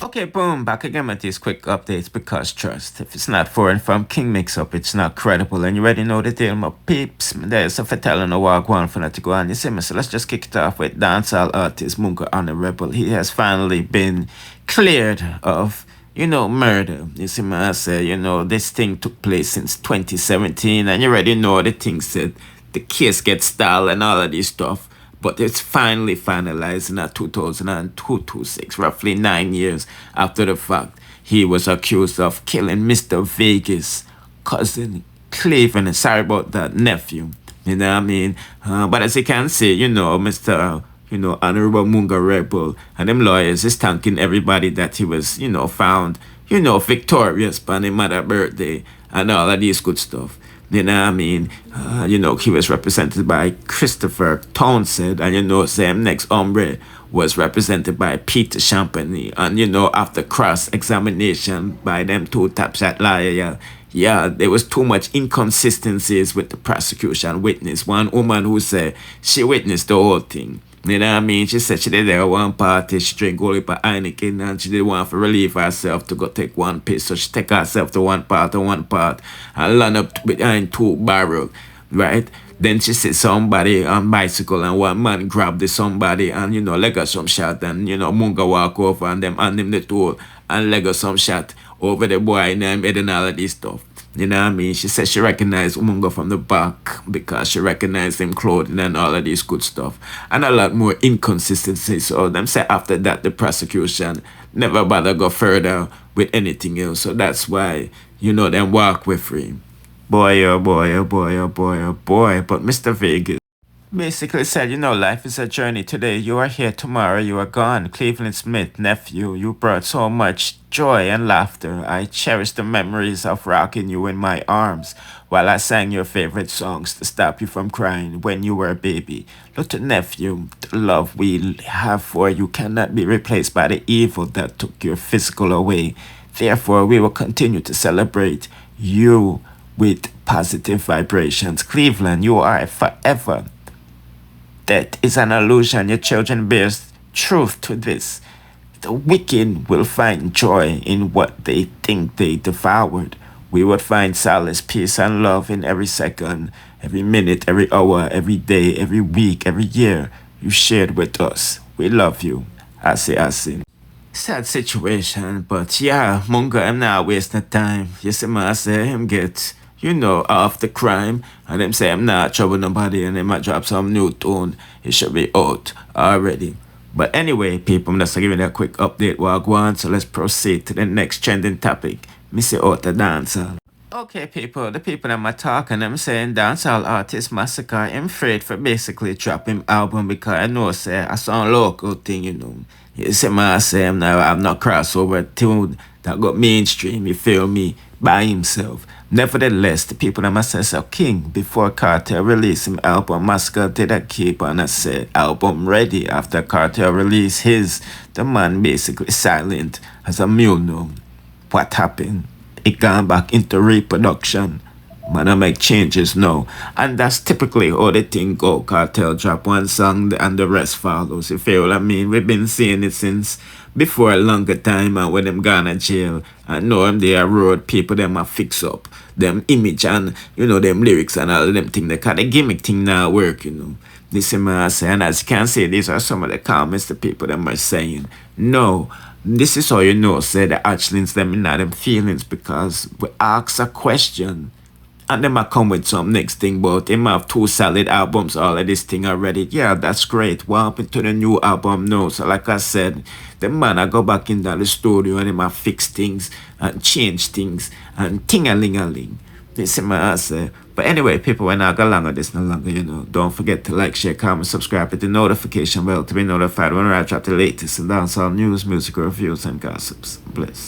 Okay, boom, back again with these quick updates because trust. If it's not foreign from Kingmixup, it's not credible. And you already know the deal, my peeps. There's a fatal and a walk one for that to go on. You see me? So let's just kick it off with dancehall artist Munga on the Rebel. He has finally been cleared of, murder. You see me? I say, this thing took place since 2017, and you already know the thing said the case gets stalled and all of this stuff. But it's finally finalized in 2026, roughly 9 years after the fact. He was accused of killing Mr. Vegas' cousin, Cleveland. Sorry about that, nephew. You know what I mean? But as you can see, Mr. Honorable Munga Rebel and them lawyers is thanking everybody that he was, found, victorious by his mother's birthday and all of these good stuff. You know what I mean? He was represented by Christopher Townsend, and same next hombre was represented by Peter Champagny. And after cross-examination by them two top shot liars, yeah, there was too much inconsistencies with the prosecution witness. One woman who said she witnessed the whole thing. You know what I mean? She said she did there one party, she drank all up Heineken, and she didn't want to relieve herself to go take one piss. So she take herself to one part and land up behind two barrels, right? Then she said somebody on bicycle and one man grabbed the somebody and, leg her some shot, and, Munga walk over and them hand him the tool and leg her some shot over the boy and them head and all of this stuff. You know what I mean? She said she recognized Munga from the back because she recognized him clothing and all of this good stuff. And a lot more inconsistencies. So them say after that the prosecution never bother go further with anything else. So that's why, them walk with free. Boy, oh boy, oh boy, oh boy, oh boy. But Mr. Vegas basically said, life is a journey. Today you are here, tomorrow you are gone. Cleveland Smith, nephew, you brought so much joy and laughter. I cherish the memories of rocking you in my arms while I sang your favorite songs to stop you from crying when you were a baby. Little nephew, the love we have for you cannot be replaced by the evil that took your physical away. Therefore, we will continue to celebrate you with positive vibrations. Cleveland, you are forever. That is an illusion. Your children bears truth to this. The wicked will find joy in what they think they devoured. We would find solace, peace, and love in every second, every minute, every hour, every day, every week, every year you shared with us. We love you. I say. Sad situation, but yeah, Munga, I'm not wasting time. You see, I say him get off the crime, and them say I'm not trouble nobody, and they might drop some new tune. It should be out already. But anyway, people, I'm just giving a quick update while I go on, so let's proceed to the next trending topic. Missy out the dancehall. Okay, people, the people that I'm talking, I'm saying dancehall artist Masicka, I'm afraid for basically dropping album because I know, say, I saw a local thing, You see, I say I'm not crossover tune that got mainstream, you feel me, by himself. Nevertheless, the people that must say King before Kartel released his album, Masicka did a keep on a say album ready after Kartel released his. The man basically silent as a mule. What happened? It gone back into reproduction. Man, I make changes now. And that's typically how the thing go. Kartel drop one song and the rest follows. You feel what I mean? We've been seeing it since before a longer time, and when them gone to jail. I know them they are road people, them a fix up them image and, them lyrics and all of them thing. Because the gimmick thing now work, This is my say. And as you can see, these are some of the comments the people them are saying. No. This is how say the actions them in them feelings, because we ask a question and them might come with some next thing, but they might have 2 solid albums, all of this thing already. Yeah, that's great. What happened to the new album? No. So like I said, the man I go back into the studio and they might fix things and change things and ting-a-ling-a-ling. This is my answer. But anyway, people, when I go longer, this no longer, don't forget to like, share, comment, subscribe, hit the notification bell to be notified when I drop the latest and dancehall news, music reviews, and gossips. Bless.